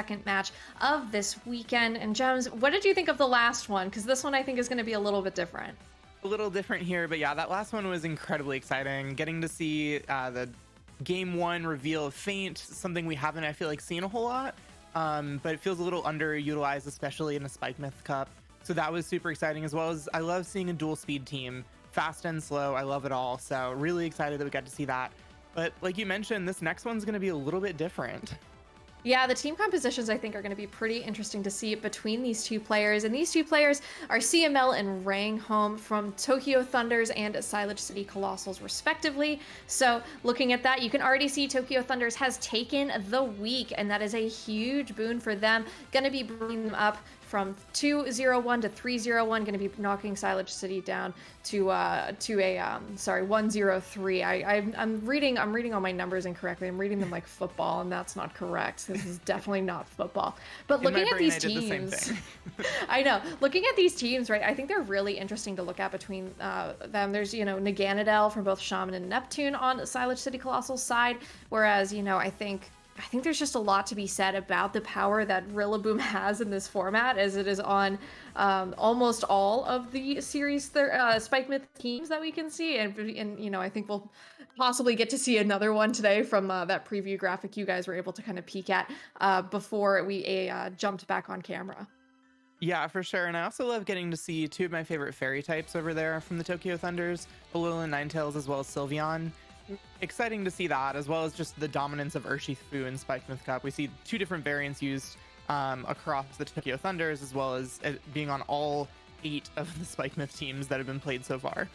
second match of this weekend. And Gems, what did you think of the last one? Because this one I think is going to be a little bit different. A little different here, but yeah, that last one was incredibly exciting. Getting to see the game one reveal of Feint, something we haven't, I feel like, seen a whole lot, but it feels a little underutilized, especially in a Spike Myth Cup. So that was super exciting, as well as I love seeing a dual speed team, fast and slow. I love it all. So really excited that we got to see that. But like you mentioned, this next one's going to be a little bit different. Yeah, the team compositions I think are going to be pretty interesting to see between these two players. And these two players are Ciemmelle and Ranghome from Tokyo Thunders and Silage City Colossals, respectively. So looking at that, you can already see Tokyo Thunders has taken the week, and that is a huge boon for them. Going to be bringing them up from 2-0-1 to 3-0-1, going to be knocking Silage City down to 1-0-3. I'm reading all my numbers incorrectly. I'm reading them like football, and that's not correct. This is definitely not football. But looking at these teams, I know. Looking at these teams, right? I think they're really interesting to look at between them. There's Naganadel from both Shaman and Neptune on Silage City Colossal's side, whereas I think there's just a lot to be said about the power that Rillaboom has in this format, as it is on almost all of the series Spike Myth teams that we can see, and I think we'll possibly get to see another one today from that preview graphic you guys were able to kind of peek at before we jumped back on camera. Yeah, for sure. And I also love getting to see two of my favorite fairy types over there from the Tokyo Thunders, Balloon and Ninetales, as well as Sylveon. Exciting to see that, as well as just the dominance of Urshifu in Spike Myth Cup. We see two different variants used across the Tokyo Thunders, as well as being on all 8 of the Spike Myth teams that have been played so far.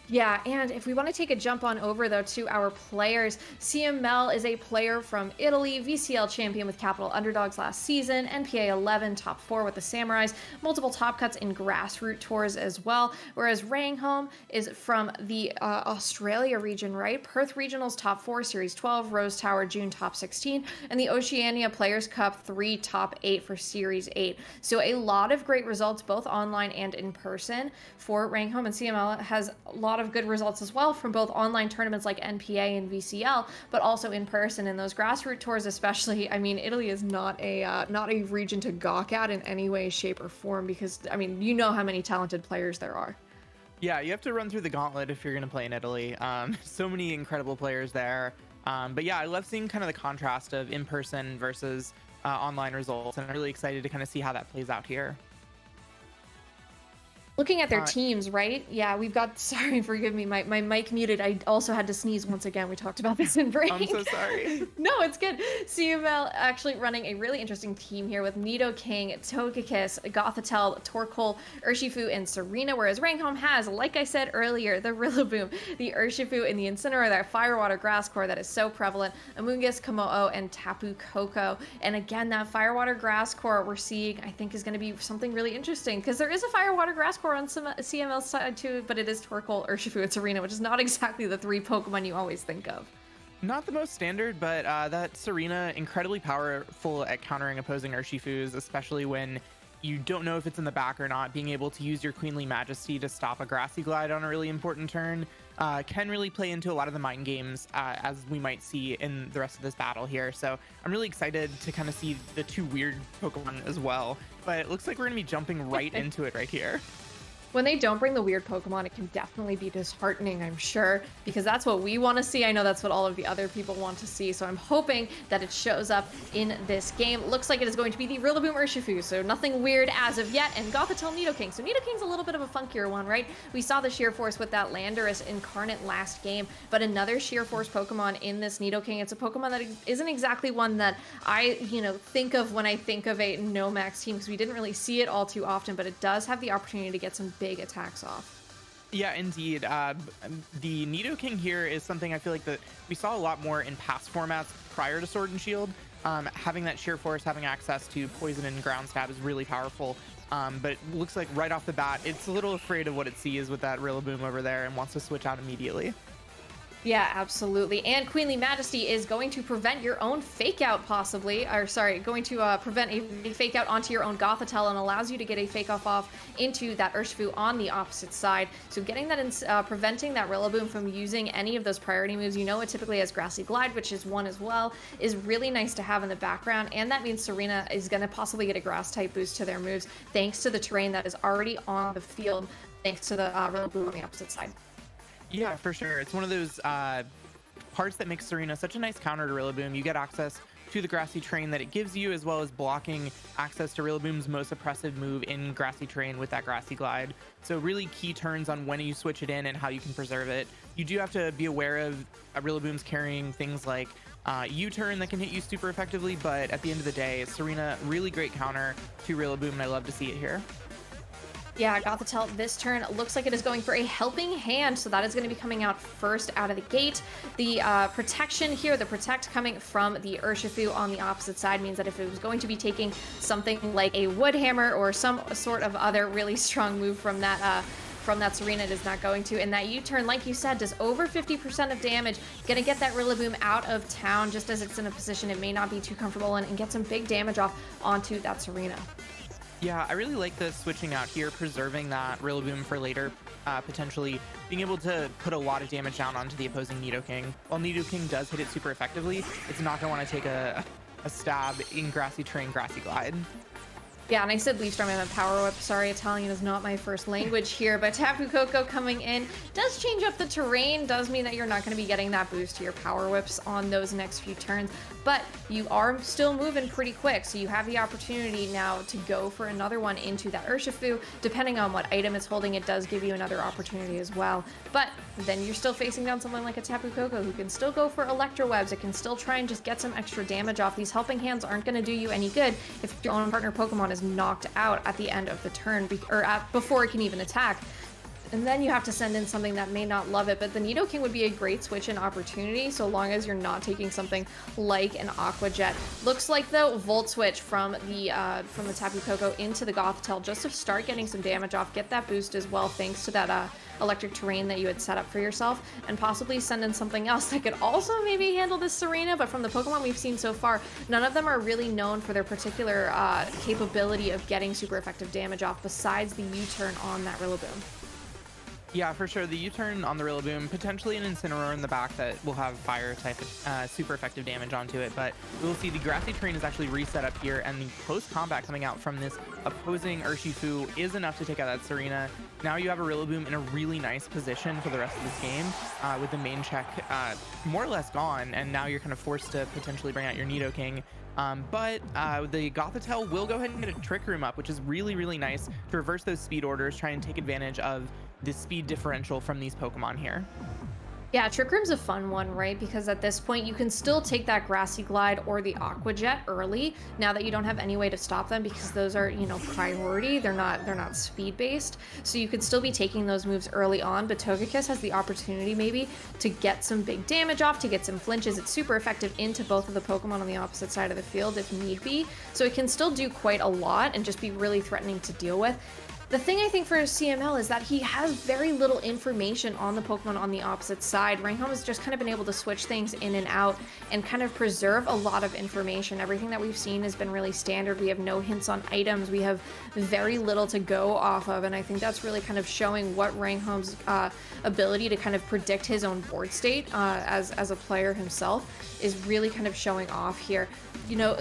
Yeah, and if we want to take a jump on over, though, to our players, Ciemmelle is a player from Italy, VCL champion with Capital Underdogs last season, NPA 11, top 4 with the Samurais, multiple top cuts in grassroots tours as well, whereas Ranghome is from the Australia region, right? Perth Regionals top 4, Series 12, Rose Tower, June top 16, and the Oceania Players Cup 3, top 8 for Series 8. So a lot of great results, both online and in person, for Ranghome, and Ciemmelle has a lot of good results as well from both online tournaments like NPA and VCL, but also in person in those grassroots tours, especially. I mean, Italy is not a region to gawk at in any way, shape, or form, because I mean, you know how many talented players there are. Yeah, you have to run through the gauntlet if you're going to play in Italy. So many incredible players there. But yeah, I love seeing kind of the contrast of in-person versus online results, and I'm really excited to kind of see how that plays out here. Looking at their teams, right? Yeah, we've got, sorry, forgive me, my mic muted. I also had to sneeze once again. We talked about this in break. I'm so sorry. No, it's good. Ciemmelle actually running a really interesting team here with Nidoking, Togekiss, Gothitelle, Torkoal, Urshifu, and Serena, whereas Ranghome has, like I said earlier, the Rillaboom, the Urshifu, and the Incineroar, that Firewater Grass Core that is so prevalent, Amoonguss, Komo-o, and Tapu Koko. And again, that Firewater Grass Core we're seeing, I think, is going to be something really interesting, because there is a Firewater Grass Core on some Ciemmelle's side too, but it is Torkoal, Urshifu, and Serena, which is not exactly the 3 Pokemon you always think of. Not the most standard, but that Serena, incredibly powerful at countering opposing Urshifus, especially when you don't know if it's in the back or not. Being able to use your Queenly Majesty to stop a Grassy Glide on a really important turn can really play into a lot of the mind games, as we might see in the rest of this battle here. So I'm really excited to kind of see the 2 weird Pokemon as well, but it looks like we're going to be jumping right into it right here. When they don't bring the weird Pokemon, it can definitely be disheartening, I'm sure, because that's what we want to see. I know that's what all of the other people want to see, so I'm hoping that it shows up in this game. Looks like it is going to be the Rillaboom Urshifu, so nothing weird as of yet, and Gothitelle Nidoking. So Nidoking's a little bit of a funkier one, right? We saw the Sheer Force with that Landorus Incarnate last game, but another Sheer Force Pokemon in this Nidoking. It's a Pokemon that isn't exactly one that I, think of when I think of a no-max team, because we didn't really see it all too often, but it does have the opportunity to get some big attacks off. Yeah, indeed. The Nidoking here is something I feel like that we saw a lot more in past formats prior to Sword and Shield. Having that Sheer Force, having access to Poison and Ground Stab is really powerful. But it looks like right off the bat, it's a little afraid of what it sees with that Rillaboom over there and wants to switch out immediately. Yeah, absolutely. And Queenly Majesty is going to prevent your own fake out, possibly, or sorry, going to prevent a fake out onto your own Gothitelle and allows you to get a fake off into that Urshifu on the opposite side. So getting that in, preventing that Rillaboom from using any of those priority moves, you know, it typically has Grassy Glide, which is one as well, is really nice to have in the background. And that means Serena is going to possibly get a grass type boost to their moves thanks to the terrain that is already on the field, thanks to the Rillaboom on the opposite side. Yeah, for sure. It's one of those parts that makes Serena such a nice counter to Rillaboom. You get access to the grassy terrain that it gives you, as well as blocking access to Rillaboom's most oppressive move in grassy terrain with that Grassy Glide. So really key turns on when you switch it in and how you can preserve it. You do have to be aware of Rillaboom's carrying things like U-turn that can hit you super effectively, but at the end of the day, Serena, really great counter to Rillaboom, and I love to see it here. Yeah, Gothitelle this turn looks like it is going for a Helping Hand, so that is going to be coming out first out of the gate. The protection here, the protect coming from the Urshifu on the opposite side means that if it was going to be taking something like a Wood Hammer or some sort of other really strong move from that Serena, it is not going to. And that U-turn, like you said, does over 50% of damage. Gonna get that Rillaboom out of town just as it's in a position it may not be too comfortable in, and get some big damage off onto that Serena. Yeah, I really like the switching out here, preserving that Rillaboom for later, potentially being able to put a lot of damage down onto the opposing Nidoking. While Nidoking does hit it super effectively, it's not going to want to take a stab in grassy terrain, Grassy Glide. Yeah, and I said Leaf Storm, I meant Power Whip. Sorry, Italian is not my first language here, but Tapu Koko coming in does change up the terrain, does mean that you're not going to be getting that boost to your Power Whips on those next few turns, but you are still moving pretty quick, so you have the opportunity now to go for another one into that Urshifu. Depending on what item it's holding, it does give you another opportunity as well, but then you're still facing down someone like a Tapu Koko who can still go for Electro Webs. It can still try and just get some extra damage off. These Helping Hands aren't going to do you any good if your own partner Pokemon is knocked out at the end of the turn, before it can even attack. And then you have to send in something that may not love it, but the Nidoking would be a great switch in opportunity so long as you're not taking something like an Aqua Jet. Looks like though Volt Switch from the Tapu Koko into the Gothitelle just to start getting some damage off, get that boost as well thanks to that electric terrain that you had set up for yourself, and possibly send in something else that could also maybe handle this Serena. But from the Pokemon we've seen so far, none of them are really known for their particular capability of getting super effective damage off besides the U-turn on that Rillaboom. Yeah, for sure. The U-turn on the Rillaboom, potentially an Incineroar in the back that will have fire type super effective damage onto it, but we'll see the grassy terrain is actually reset up here, and the close combat coming out from this opposing Urshifu is enough to take out that Serena. Now you have a Rillaboom in a really nice position for the rest of this game, with the main check more or less gone, and now you're kind of forced to potentially bring out your Nidoking. But the Gothitelle will go ahead and get a Trick Room up, which is really, really nice to reverse those speed orders, try and take advantage of the speed differential from these Pokemon here. Yeah, Trick Room's a fun one, right? Because at this point, you can still take that Grassy Glide or the Aqua Jet early, now that you don't have any way to stop them, because those are, you know, priority. They're not speed-based. So you could still be taking those moves early on, but Togekiss has the opportunity maybe to get some big damage off, to get some flinches. It's super effective into both of the Pokemon on the opposite side of the field if need be. So it can still do quite a lot and just be really threatening to deal with. The thing I think for Ciemmelle is that he has very little information on the Pokemon on the opposite side. Ranghome has just kind of been able to switch things in and out and kind of preserve a lot of information. Everything that we've seen has been really standard. We have no hints on items. We have very little to go off of, and I think that's really kind of showing what Ranghome's ability to kind of predict his own board state as a player himself is really kind of showing off here. You know,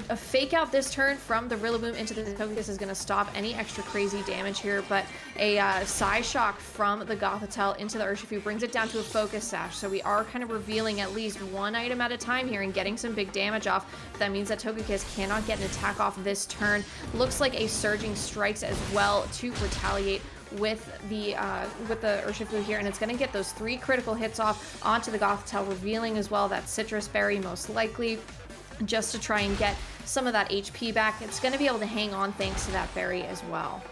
a fake out this turn from the Rillaboom into the Togekiss is going to stop any extra crazy damage here, but a Psyshock from the Gothitelle into the Urshifu brings it down to a Focus Sash, so we are kind of revealing at least one item at a time here and getting some big damage off. That means that Togekiss cannot get an attack off this turn. Looks like a Surging Strikes as well to retaliate with the Urshifu here, and it's going to get those 3 critical hits off onto the Gothitelle, revealing as well that Citrus Berry most likely, just to try and get some of that HP back. It's going to be able to hang on thanks to that berry as well.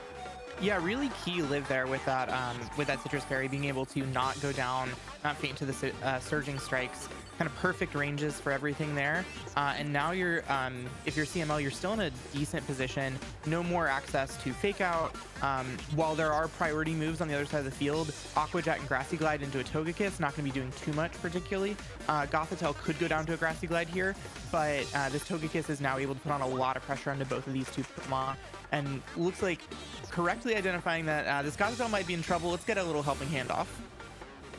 Yeah, really key live there with that citrus berry being able to not go down, not faint to the surging strikes. Kind of perfect ranges for everything there. And now you're if you're CML, you're still in a decent position. No more access to fake out. While there are priority moves on the other side of the field, Aqua Jet and Grassy Glide into a Togekiss, not going to be doing too much particularly. Gothitelle could go down to a Grassy Glide here, but this Togekiss is now able to put on a lot of pressure onto both of these two Pokemon, and looks like correctly identifying that this Gothitelle might be in trouble. Let's get a little helping hand off.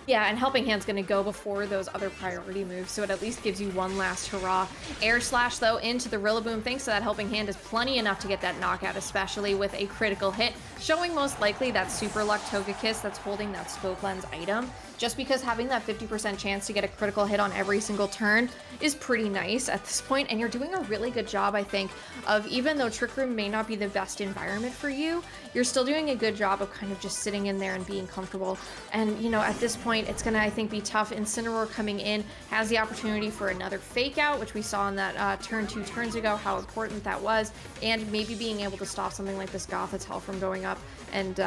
Yeah, and Helping Hand's going to go before those other priority moves, so it at least gives you one last hurrah. Air Slash, though, into the Rillaboom. Thanks to that Helping Hand is plenty enough to get that knockout, especially with a critical hit, showing most likely that Super Luck Togekiss that's holding that Scope Lens item. Just because having that 50% chance to get a critical hit on every single turn is pretty nice at this point, and you're doing a really good job, I think, of even though Trick Room may not be the best environment for you, you're still doing a good job of kind of just sitting in there and being comfortable. And, you know, at this point, it's going to, I think, be tough. Incineroar coming in has the opportunity for another fake out, which we saw in that turn 2 turns ago, how important that was, and maybe being able to stop something like this Gothitelle from going up and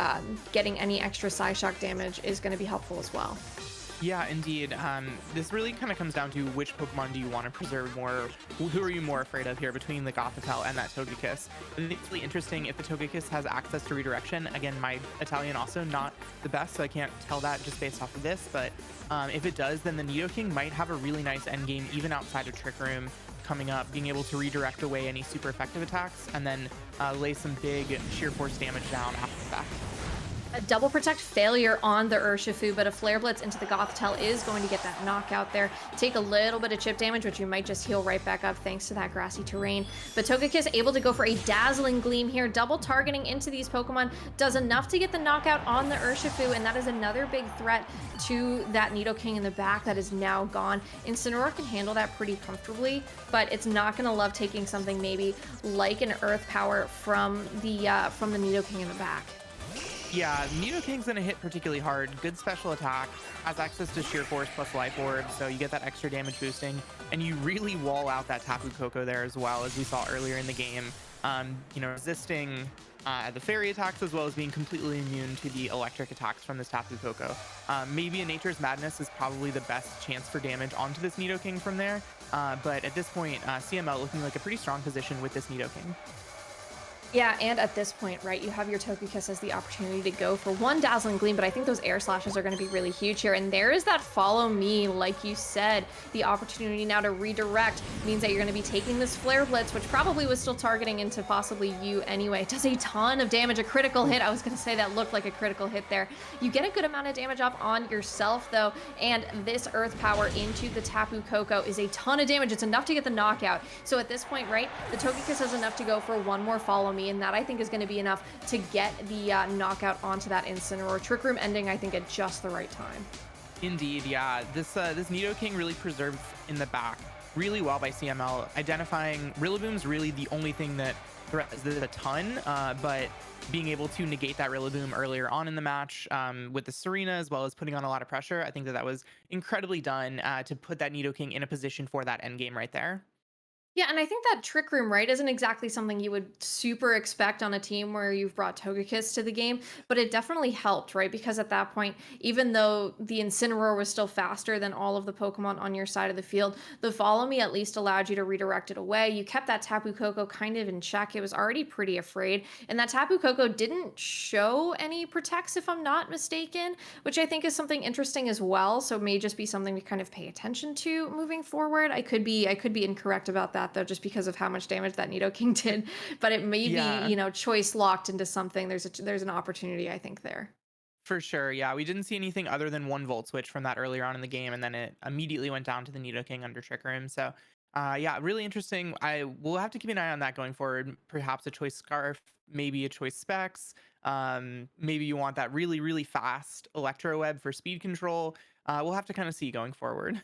getting any extra Psyshock damage is going to be helpful as well. Yeah, indeed. This really kind of comes down to which Pokemon do you want to preserve more? Who are you more afraid of here between the Gothitelle and that Togekiss? I think it's really interesting if the Togekiss has access to redirection. Again, my Italian also not the best, so I can't tell that just based off of this. But if it does, then the Nidoking might have a really nice endgame even outside of Trick Room coming up, being able to redirect away any super effective attacks and then lay some big sheer force damage down after the fact. A double protect failure on the Urshifu, but a Flare Blitz into the Gothitelle is going to get that knockout there. Take a little bit of chip damage, which you might just heal right back up thanks to that grassy terrain. But Togekiss able to go for a Dazzling Gleam here. Double targeting into these Pokemon does enough to get the knockout on the Urshifu, and that is another big threat to that Nidoking in the back that is now gone. Incineroar can handle that pretty comfortably, but it's not going to love taking something maybe like an Earth Power from the Nidoking in the back. Yeah, Nidoking's gonna hit particularly hard. Good special attack, has access to Sheer Force plus Life Orb, so you get that extra damage boosting, and you really wall out that Tapu Koko there as well, as we saw earlier in the game. You know, resisting the fairy attacks as well as being completely immune to the electric attacks from this Tapu Koko. Maybe a Nature's Madness is probably the best chance for damage onto this Nidoking from there, but at this point, CML looking like a pretty strong position with this Nidoking. Yeah, and at this point, right, you have your Togekiss as the opportunity to go for one Dazzling Gleam, but I think those Air Slashes are going to be really huge here. And there is that Follow Me, like you said. The opportunity now to redirect means that you're going to be taking this Flare Blitz, which probably was still targeting into possibly you anyway. It does a ton of damage, a critical hit. I was going to say that looked like a critical hit there. You get a good amount of damage up on yourself, though, and this Earth Power into the Tapu Koko is a ton of damage. It's enough to get the knockout. So at this point, right, the Togekiss has enough to go for one more Follow Me, and that I think is going to be enough to get the knockout onto that Incineroar. Trick Room ending, I think, at just the right time. Indeed, yeah. This Nidoking really preserved in the back really well by CML. Identifying Rillaboom's really the only thing that threatens this a ton, but being able to negate that Rillaboom earlier on in the match with the Serena, as well as putting on a lot of pressure, I think that that was incredibly done to put that Nidoking in a position for that endgame right there. Yeah, and I think that Trick Room, right, isn't exactly something you would super expect on a team where you've brought Togekiss to the game, but it definitely helped, right? Because at that point, even though the Incineroar was still faster than all of the Pokemon on your side of the field, the Follow Me at least allowed you to redirect it away. You kept that Tapu Koko kind of in check. It was already pretty afraid, and that Tapu Koko didn't show any protects, if I'm not mistaken, which I think is something interesting as well. So it may just be something to kind of pay attention to moving forward. I could be incorrect about that though, just because of how much damage that Nidoking did. But it may be, Yeah. you know, choice locked into something. There's an opportunity, I think, there. For sure, yeah. We didn't see anything other than one Volt Switch from that earlier on in the game, and then it immediately went down to the Nidoking under Trick Room. So, yeah, really interesting. I will have to keep an eye on that going forward. Perhaps a choice Scarf, maybe a choice Specs. Maybe you want that really, really fast Electro Web for speed control. We'll have to kind of see going forward.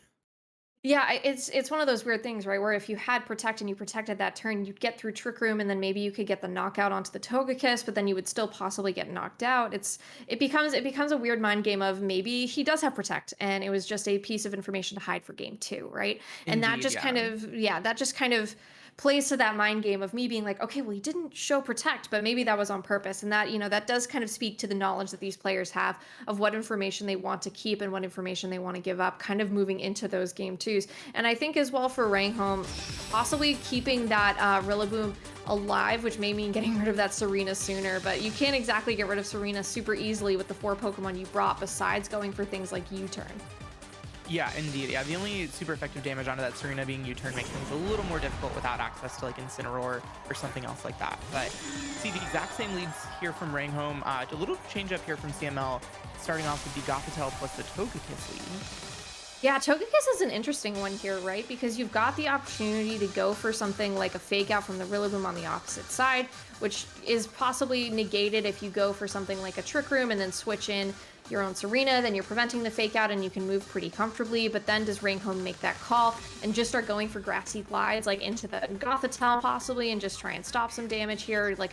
Yeah, it's one of those weird things, right? Where if you had protect and you protected that turn, you'd get through Trick Room, and then maybe you could get the knockout onto the Togekiss, but then you would still possibly get knocked out. It becomes a weird mind game of maybe he does have protect, and it was just a piece of information to hide for game two, right? And that Indeed, just kind yeah. of, yeah, that just kind of plays to that mind game of me being like, okay, well, he didn't show protect, but maybe that was on purpose. And that, that does kind of speak to the knowledge that these players have of what information they want to keep and what information they want to give up, kind of moving into those game twos. And I think as well for Ranghome, possibly keeping that Rillaboom alive, which may mean getting rid of that Serena sooner, but you can't exactly get rid of Serena super easily with the 4 Pokemon you brought, besides going for things like U-turn. Yeah, indeed. Yeah, the only super effective damage onto that Serena being U-turn makes things a little more difficult without access to like Incineroar or something else like that. But see the exact same leads here from Ranghome. A little change up here from Ciemmelle, starting off with the Gothitelle plus the Togekiss lead. Yeah, Togekiss is an interesting one here, right? Because you've got the opportunity to go for something like a fake out from the Rillaboom on the opposite side, which is possibly negated if you go for something like a Trick Room and then switch in your own Serena, then you're preventing the fake out and you can move pretty comfortably. But then does Ranghome make that call and just start going for grassy glides like into the Gothitelle possibly and just try and stop some damage here, like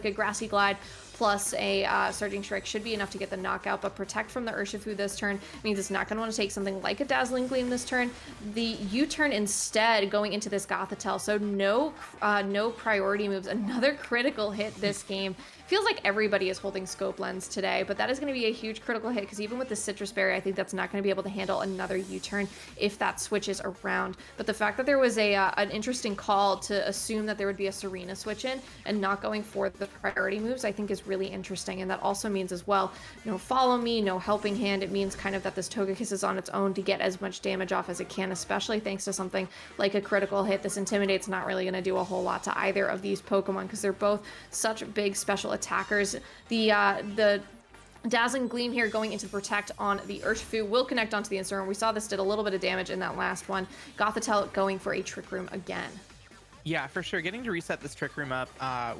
a grassy glide plus a Surging Strike should be enough to get the knockout, but Protect from the Urshifu this turn means it's not going to want to take something like a Dazzling Gleam this turn. The U-turn instead going into this Gothitelle, so no priority moves. Another critical hit this game. Feels like everybody is holding Scope Lens today, but that is going to be a huge critical hit because even with the Citrus Berry, I think that's not going to be able to handle another U-turn if that switches around. But the fact that there was an interesting call to assume that there would be a Serena switch in and not going for the priority moves, I think is really interesting. And that also means as well, no Follow Me, no Helping Hand. It means kind of that this Togekiss is on its own to get as much damage off as it can, especially thanks to something like a critical hit. This Intimidate's not really going to do a whole lot to either of these Pokemon because they're both such big special attackers. The Dazzling Gleam here going into Protect on the Urshifu will connect onto the Incineroar. We saw this did a little bit of damage in that last one. Gothitelle going for a Trick Room again. Yeah, for sure. Getting to reset this Trick Room up,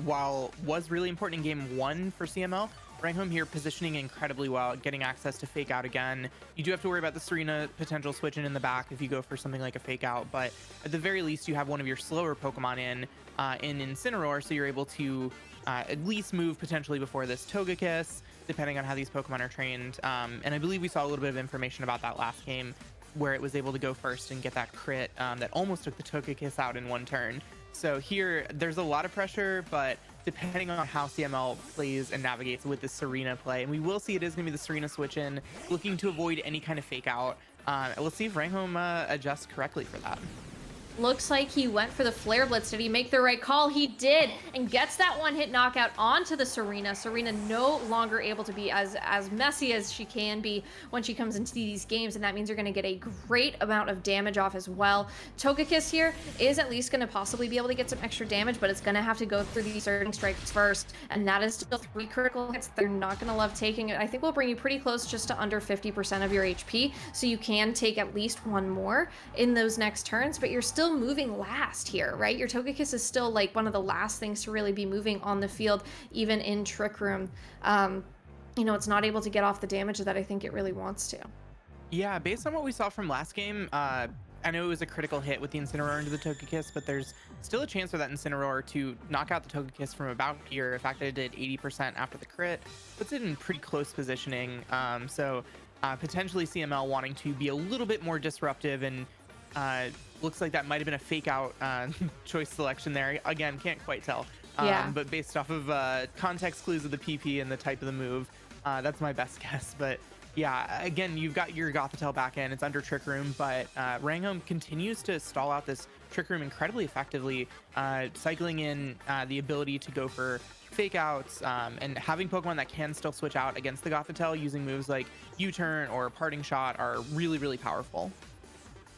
while was really important in game 1 for CML, Ranghome here positioning incredibly well, getting access to Fake Out again. You do have to worry about the Serena potential switching in the back if you go for something like a Fake Out, but at the very least you have one of your slower Pokemon in Incineroar, so you're able to at least move potentially before this Togekiss, depending on how these Pokemon are trained. And I believe we saw a little bit of information about that last game where it was able to go first and get that crit that almost took the Togekiss out in one turn. So here, there's a lot of pressure, but depending on how CML plays and navigates with the Serena play, and we will see it is going to be the Serena switch in, looking to avoid any kind of fake out. Let's see if Ranghome adjusts correctly for that. Looks like he went for the Flare Blitz. Did he make the right call? He did, and gets that one-hit knockout onto the Serena. Serena no longer able to be as messy as she can be when she comes into these games, and that means you're going to get a great amount of damage off as well. Togekiss here is at least going to possibly be able to get some extra damage, but it's going to have to go through these Surging Strikes first, and that is still 3 critical hits. They're not going to love taking it. I think we'll bring you pretty close just to under 50% of your HP, so you can take at least one more in those next turns, but you're still moving last here, right? Your Togekiss is still like one of the last things to really be moving on the field, even in Trick Room. It's not able to get off the damage that I think it really wants to. Yeah, based on what we saw from last game, I know it was a critical hit with the Incineroar into the Togekiss, but there's still a chance for that Incineroar to knock out the Togekiss from about here. The fact that it did 80% after the crit puts it in pretty close positioning. Potentially CML wanting to be a little bit more disruptive, and looks like that might have been a fake out choice selection there. Again, can't quite tell. Yeah. But based off of context clues of the PP and the type of the move, that's my best guess. But yeah, again, you've got your Gothitelle back in. It's under Trick Room, but Ranghome continues to stall out this Trick Room incredibly effectively, cycling in the ability to go for fake outs and having Pokemon that can still switch out against the Gothitelle using moves like U-turn or Parting Shot are really, really powerful.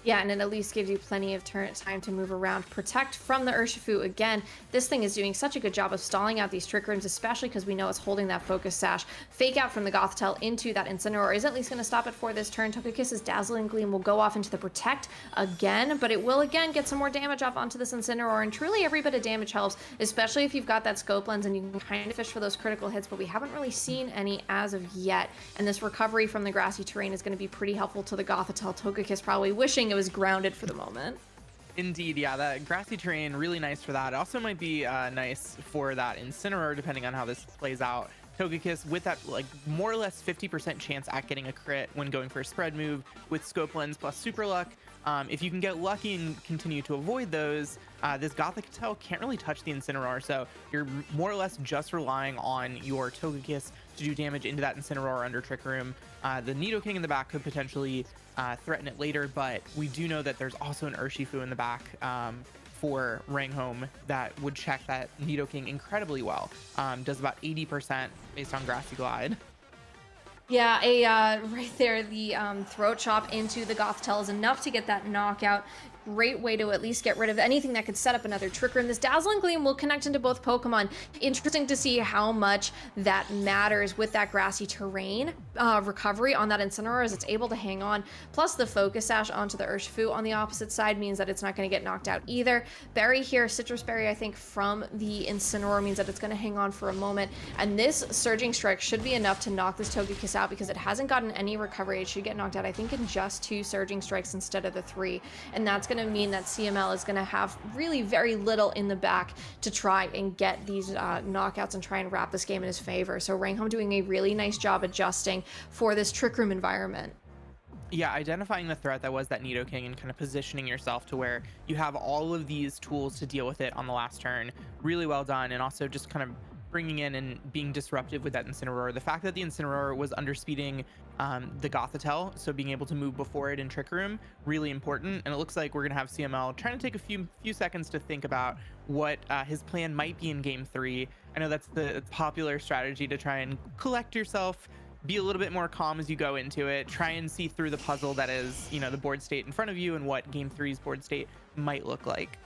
Yeah, and it at least gives you plenty of time to move around. Protect from the Urshifu again. This thing is doing such a good job of stalling out these Trick Rooms, especially because we know it's holding that Focus Sash. Fake out from the Gothitelle into that Incineroar is at least going to stop it for this turn. Togekiss's Dazzling Gleam will go off into the Protect again, but it will again get some more damage off onto this Incineroar, and truly every bit of damage helps, especially if you've got that Scope Lens and you can kind of fish for those critical hits, but we haven't really seen any as of yet, and this recovery from the grassy terrain is going to be pretty helpful to the Gothitelle. Togekiss probably wishing it was grounded for the moment. Indeed, yeah, that grassy terrain really nice for that. It also might be nice for that Incineroar depending on how this plays out. Togekiss with that like more or less 50% chance at getting a crit when going for a spread move with Scope Lens plus Super Luck. If you can get lucky and continue to avoid those, this Gothic Tail can't really touch the Incineroar, so you're more or less just relying on your Togekiss to do damage into that Incineroar under Trick Room. The Nidoking in the back could potentially threaten it later, but we do know that there's also an Urshifu in the back for Ranghome that would check that Nidoking incredibly well. Does about 80% based on Grassy Glide. Yeah, right there, the throat chop into the Gothitelle is enough to get that knockout. Great way to at least get rid of anything that could set up another Trick Room. This Dazzling Gleam will connect into both Pokemon. Interesting to see how much that matters with that grassy terrain recovery on that Incineroar as it's able to hang on. Plus the Focus Sash onto the Urshifu on the opposite side means that it's not going to get knocked out either. Berry here, Citrus Berry, I think, from the Incineroar means that it's going to hang on for a moment. And this Surging Strike should be enough to knock this Togekiss out because it hasn't gotten any recovery. It should get knocked out, I think, in just 2 Surging Strikes instead of the 3. And that's going to mean that Ciemmelle is going to have really very little in the back to try and get these knockouts and try and wrap this game in his favor. So Ranghome doing a really nice job adjusting for this Trick Room environment. Yeah, identifying the threat that was that Nidoking and kind of positioning yourself to where you have all of these tools to deal with it on the last turn. Really well done. And also just kind of bringing in and being disruptive with that Incineroar. The fact that the Incineroar was underspeeding the Gothitelle, so being able to move before it in Trick Room, really important. And it looks like we're going to have Ciemmelle trying to take a few seconds to think about what his plan might be in Game 3. I know that's the popular strategy to try and collect yourself, be a little bit more calm as you go into it, try and see through the puzzle that is, the board state in front of you and what Game 3's board state might look like.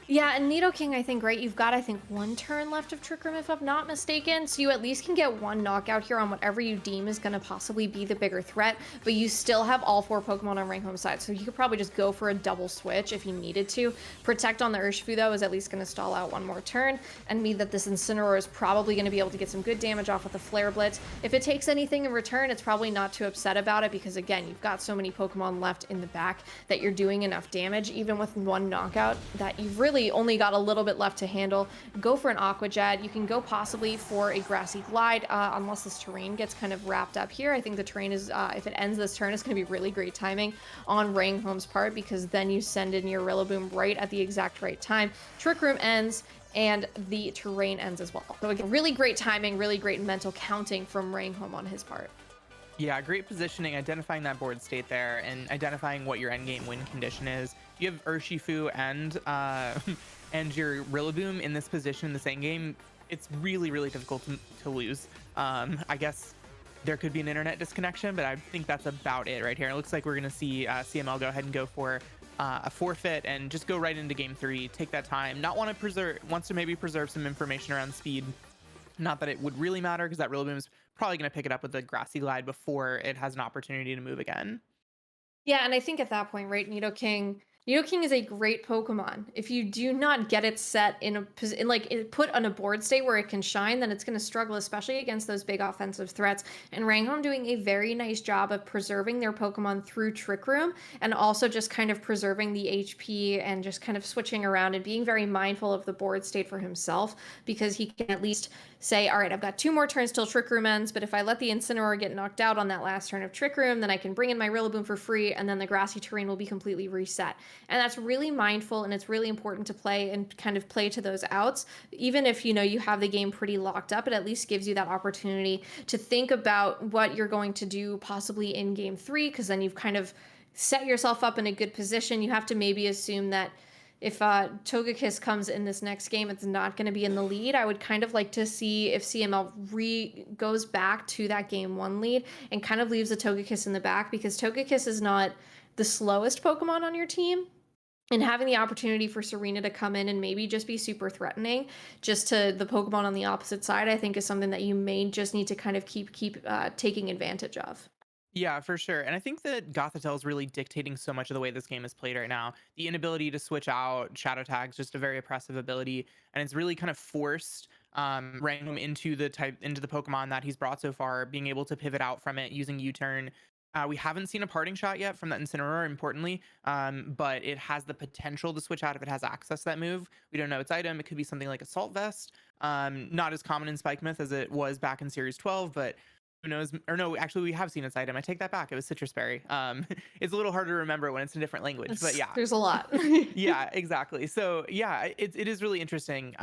Yeah, and Nidoking, I think, right, you've got, I think, 1 turn left of Trick Room, if I'm not mistaken, so you at least can get 1 knockout here on whatever you deem is going to possibly be the bigger threat, but you still have all 4 Pokemon on Ranghome's side, so you could probably just go for a double switch if you needed to. Protect on the Urshifu, though, is at least going to stall out 1 more turn, and mean that this Incineroar is probably going to be able to get some good damage off with the Flare Blitz. If it takes anything in return, it's probably not too upset about it, because, again, you've got so many Pokemon left in the back that you're doing enough damage, even with 1 knockout, that you've really only got a little bit left to handle. Go for an Aqua Jet. You can go possibly for a Grassy Glide, unless this terrain gets kind of wrapped up here. I think the terrain is, if it ends this turn, it's going to be really great timing on Ranghome's part, because then you send in your Rillaboom right at the exact right time. Trick Room ends, and the terrain ends as well. So again, really great timing, really great mental counting from Ranghome on his part. Yeah, great positioning, identifying that board state there, and identifying what your endgame win condition is. If you have Urshifu and and your Rillaboom in this position in the same game, it's really, really difficult to lose. I guess there could be an internet disconnection, but I think that's about it right here. It looks like we're going to see Ciemmelle go ahead and go for a forfeit and just go right into Game 3, take that time. Wants to maybe preserve some information around speed. Not that it would really matter, because that Rillaboom is probably going to pick it up with the Grassy Glide before it has an opportunity to move again. Yeah, and I think at that point, right, Nidoking is a great Pokemon. If you do not get it set in a position, like put on a board state where it can shine, then it's going to struggle, especially against those big offensive threats. And Ranghome doing a very nice job of preserving their Pokemon through Trick Room, and also just kind of preserving the HP and just kind of switching around and being very mindful of the board state for himself, because he can at least say, all right, I've got 2 more turns till Trick Room ends, but if I let the Incineroar get knocked out on that last turn of Trick Room, then I can bring in my Rillaboom for free, and then the grassy terrain will be completely reset. And that's really mindful, and it's really important to play and kind of play to those outs. Even if, you have the game pretty locked up, it at least gives you that opportunity to think about what you're going to do possibly in Game 3, because then you've kind of set yourself up in a good position. You have to maybe assume that if Togekiss comes in this next game, it's not going to be in the lead. I would kind of like to see if Ciemmelle goes back to that Game 1 lead and kind of leaves a Togekiss in the back, because Togekiss is not the slowest Pokemon on your team. And having the opportunity for Serena to come in and maybe just be super threatening just to the Pokemon on the opposite side, I think is something that you may just need to kind of keep taking advantage of. Yeah, for sure. And I think that Gothitelle is really dictating so much of the way this game is played right now. The inability to switch out Shadow Tag's just a very oppressive ability, and it's really kind of forced Ranghome into the Pokemon that he's brought so far, being able to pivot out from it using U-turn. We haven't seen a parting shot yet from that Incineroar, importantly, but it has the potential to switch out if it has access to that move. We don't know its item. It could be something like Assault Vest. Not as common in Spike Myth as it was back in Series 12, but who knows? Or no, actually, we have seen its item. I take that back. It was Citrus Berry. It's a little harder to remember when it's in a different language, but yeah. There's a lot. Yeah, exactly. So yeah, it is really interesting.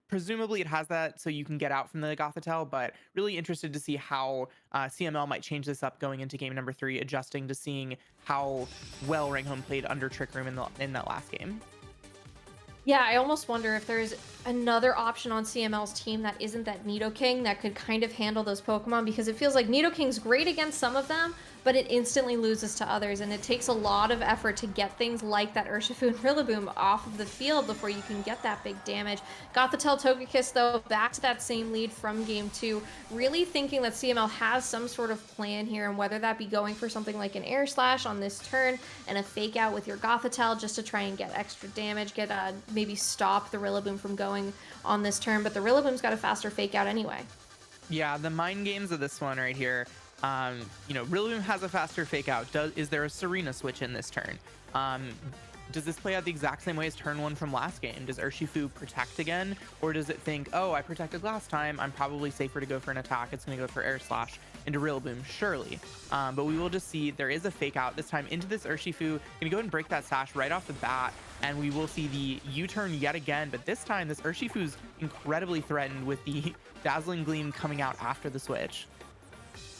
Presumably it has that so you can get out from the Gothitelle, but really interested to see how CML might change this up going into game number 3, adjusting to seeing how well Ranghome played under Trick Room in that last game. Yeah, I almost wonder if there's another option on CML's team that isn't that Nidoking that could kind of handle those Pokemon, because it feels like Nidoking's great against some of them, but it instantly loses to others, and it takes a lot of effort to get things like that Urshifu and Rillaboom off of the field before you can get that big damage. Gothitelle Togekiss, though, back to that same lead from game 2, really thinking that CML has some sort of plan here, and whether that be going for something like an Air Slash on this turn and a Fake Out with your Gothitelle just to try and get extra damage, get maybe stop the Rillaboom from going on this turn, but the Rillaboom's got a faster Fake Out anyway. Yeah, the mind games of this one right here. Rillaboom has a faster Fake Out. Is there a Serena switch in this turn? Does this play out the exact same way as turn 1 from last game? Does Urshifu protect again? Or does it think, oh, I protected last time, I'm probably safer to go for an attack, it's going to go for Air Slash into Rillaboom, surely. But we will just see there is a Fake Out this time into this Urshifu. Going to go ahead and break that Sash right off the bat, and we will see the U-turn yet again, but this time this Urshifu's incredibly threatened with the Dazzling Gleam coming out after the switch.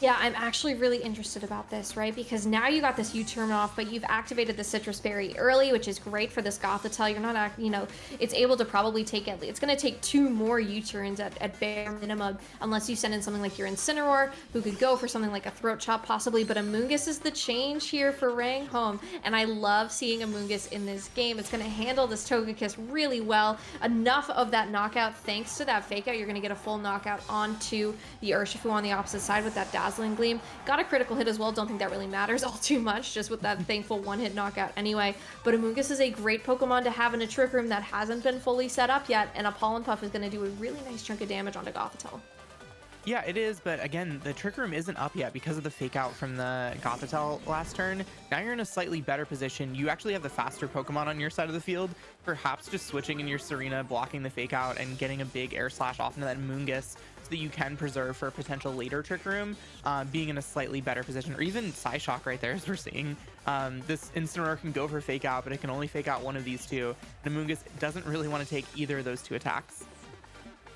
Yeah, I'm actually really interested about this, right? Because now you got this U-turn off, but you've activated the Citrus Berry early, which is great for this Gothitelle. You're not, it's able to probably take it. It's going to take 2 more U-turns at bare minimum, unless you send in something like your Incineroar, who could go for something like a Throat Chop possibly. But Amoonguss is the change here for Ranghome, and I love seeing Amoonguss in this game. It's going to handle this Togekiss really well. Enough of that knockout, thanks to that Fake Out. You're going to get a full knockout onto the Urshifu on the opposite side with that Dazzling Gleam. Got a critical hit as well. Don't think that really matters all too much, just with that thankful one-hit knockout anyway. But Amoonguss is a great Pokemon to have in a Trick Room that hasn't been fully set up yet, and a Pollen Puff is going to do a really nice chunk of damage onto Gothitelle. Yeah, it is, but again, the Trick Room isn't up yet because of the Fake Out from the Gothitelle last turn. Now you're in a slightly better position. You actually have the faster Pokemon on your side of the field. Perhaps just switching in your Serena, blocking the Fake Out, and getting a big Air Slash off into that Amoonguss so that you can preserve for a potential later Trick Room, being in a slightly better position. Or even Psyshock right there, as we're seeing. This Incineroar can go for Fake Out, but it can only Fake Out one of these two. And Amoonguss doesn't really want to take either of those 2 attacks.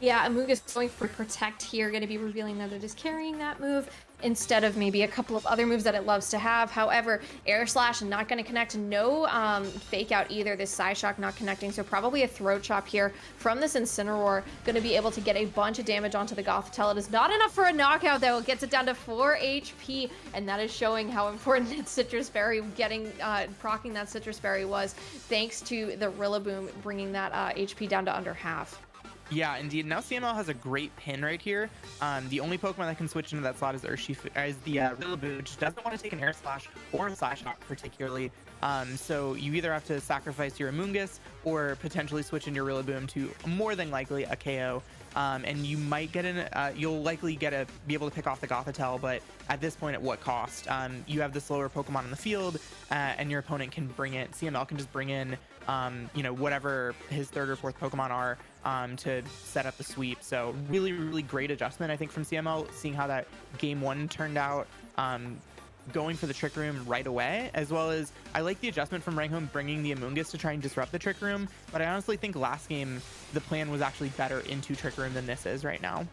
Yeah, Amoonguss going for Protect here, going to be revealing that it is carrying that move instead of maybe a couple of other moves that it loves to have. However, Air Slash not going to connect. No Fake Out either. This Psyshock not connecting, so probably a Throat Chop here from this Incineroar. Going to be able to get a bunch of damage onto the Gothitelle. It is not enough for a knockout, though. It gets it down to 4 HP, and that is showing how important its Citrus Berry proccing that Citrus Berry was, thanks to the Rillaboom bringing that HP down to under half. Yeah, indeed. Now CML has a great pin right here. The only Pokemon that can switch into that slot is the Rillaboom, which doesn't want to take an Air Slash or a Psyshock particularly. So you either have to sacrifice your Amoonguss or potentially switch in your Rillaboom to more than likely a KO. And you might get you'll likely be able to pick off the Gothitelle, but at this point, at what cost? You have the slower Pokemon in the field, and your opponent can CML can just bring in, whatever his 3rd or 4th Pokemon are, to set up the sweep. So really, really great adjustment, I think, from CML, seeing how that game 1 turned out. Going for the Trick Room right away, as well as I like the adjustment from Ranghome bringing the Amoonguss to try and disrupt the Trick Room, but I honestly think last game the plan was actually better into Trick Room than this is right now.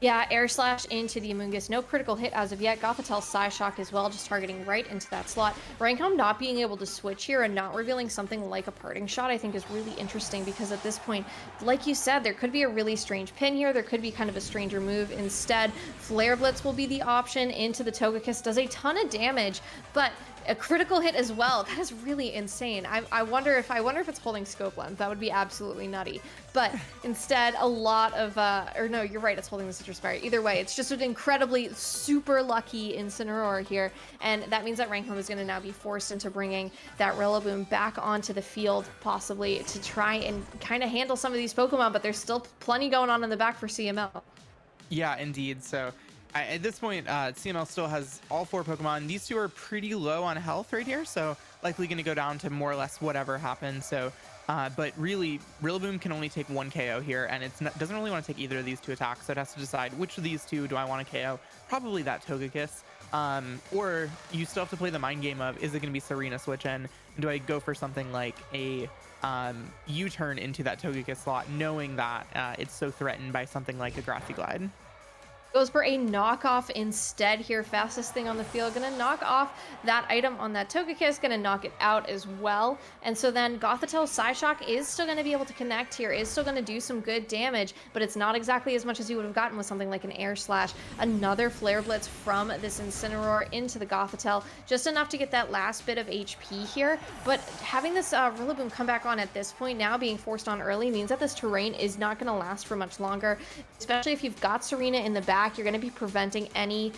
Yeah, Air Slash into the Amoonguss. No critical hit as of yet. Gothitelle Psyshock as well, just targeting right into that slot. Ranghome not being able to switch here and not revealing something like a Parting Shot, I think, is really interesting, because at this point, like you said, there could be a really strange pin here. There could be kind of a stranger move. Instead, Flare Blitz will be the option into the Togekiss. Does a ton of damage, but a critical hit as well. That is really insane. I wonder if it's holding Scope Lens. That would be absolutely nutty. But instead, a lot of or no, you're right, it's holding the Citrus Berry. Either way, it's just an incredibly super lucky Incineroar here, and that means that Ranghome is going to now be forced into bringing that Rillaboom back onto the field, possibly to try and kind of handle some of these Pokemon. But there's still plenty going on in the back for CML. Yeah, indeed. So At this point, CML still has all 4 Pokemon. These two are pretty low on health right here, so likely going to go down to more or less whatever happens. So, but really, Rillaboom can only take 1 KO here, and doesn't really want to take either of these two attacks, so it has to decide which of these two do I want to KO. Probably that Togekiss. Or you still have to play the mind game of, is it going to be Serena switch in? Do I go for something like a U-turn into that Togekiss slot, knowing that it's so threatened by something like a Grassy Glide? Goes for a knockoff instead here. Fastest thing on the field. Gonna knock off that item on that Togekiss. Gonna knock it out as well. And so then Gothitelle Psyshock is still gonna be able to connect here. Is still gonna do some good damage, but it's not exactly as much as you would have gotten with something like an Air Slash. Another Flare Blitz from this Incineroar into the Gothitelle. Just enough to get that last bit of HP here. But having this Rillaboom come back on at this point now, being forced on early, means that this terrain is not gonna last for much longer. Especially if you've got Serena in the back, you're going to be preventing any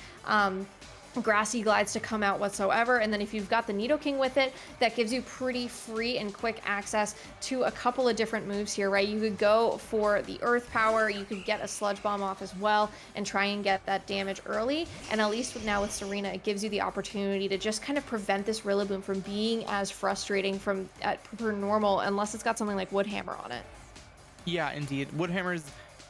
Grassy Glides to come out whatsoever. And then if you've got the Nidoking with it, that gives you pretty free and quick access to a couple of different moves here, right? You could go for the Earth Power, you could get a Sludge Bomb off as well and try and get that damage early. And at least now with Serena, it gives you the opportunity to just kind of prevent this Rillaboom from being as frustrating per normal, unless it's got something like Wood Hammer on it. Yeah, indeed. Wood Hammer's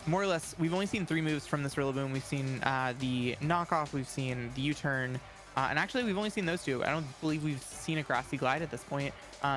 more or less, we've only seen 3 moves from this Rillaboom. We've seen the knockoff, we've seen the U-turn, and actually we've only seen those 2. I don't believe we've seen a Grassy Glide at this point,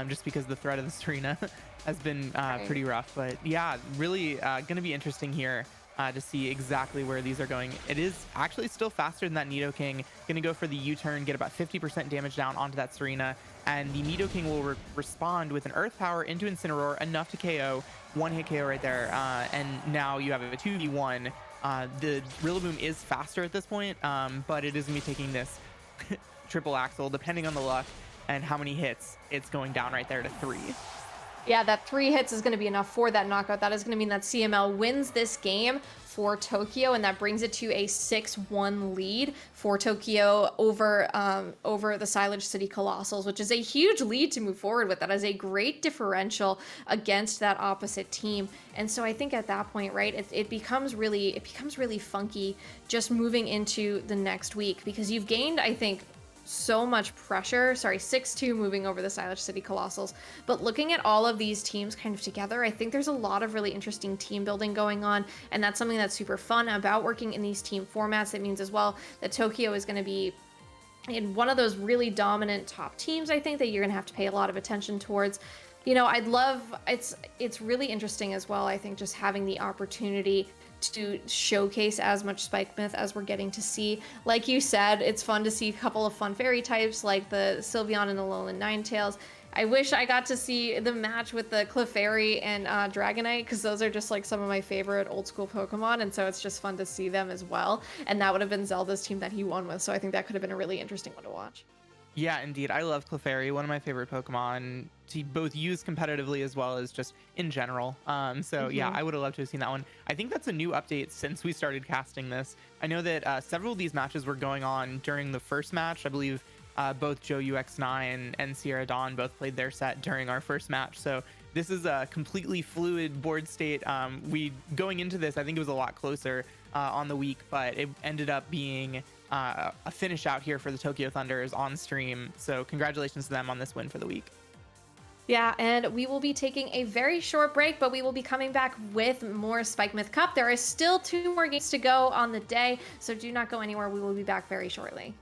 just because the threat of the Serena has been pretty rough. But yeah, really going to be interesting here to see exactly where these are going. It is actually still faster than that Nidoking. Going to go for the U-turn, get about 50% damage down onto that Serena, and the Nidoking will respond with an Earth Power into Incineroar, enough to KO. 1-hit KO right there, and now you have a 2v1. The Rillaboom is faster at this point, but it is going to be taking this triple axle, depending on the luck and how many hits, it's going down right there to 3. Yeah, that 3 hits is going to be enough for that knockout. That is going to mean that CML wins this game for Tokyo, and that brings it to a 6-1 lead for Tokyo over the Silage City Colossals, which is a huge lead to move forward with. That is a great differential against that opposite team. And so I think at that point, right, it becomes really funky just moving into the next week, because you've gained, I think, so much pressure. 6-2 moving over the Silage City Colossals. But looking at all of these teams kind of together, I think there's a lot of really interesting team building going on, and that's something that's super fun about working in these team formats. It means as well that Tokyo is going to be in one of those really dominant top teams, I think, that you're going to have to pay a lot of attention towards. You know, it's really interesting as well, I think, just having the opportunity to showcase as much Spike Myth as we're getting to see. Like you said, it's fun to see a couple of fun fairy types like the Sylveon and the Alolan Ninetales. I wish I got to see the match with the Clefairy and Dragonite, because those are just like some of my favorite old school Pokemon, and so it's just fun to see them as well. And that would have been Zelda's team that he won with, so I think that could have been a really interesting one to watch. Yeah, indeed. I love Clefairy, one of my favorite Pokemon to both use competitively as well as just in general. Yeah, I would have loved to have seen that one. I think that's a new update since we started casting this. I know that several of these matches were going on during the first match. I believe both Joe UX9 and Sierra Dawn both played their set during our first match. So this is a completely fluid board state. Going into this, I think it was a lot closer on the week, but it ended up being a finish out here for the Tokyo Thunders on stream. So congratulations to them on this win for the week. Yeah, and we will be taking a very short break, but we will be coming back with more Spike Myth Cup. There is still 2 more games to go on the day, so do not go anywhere. We will be back very shortly.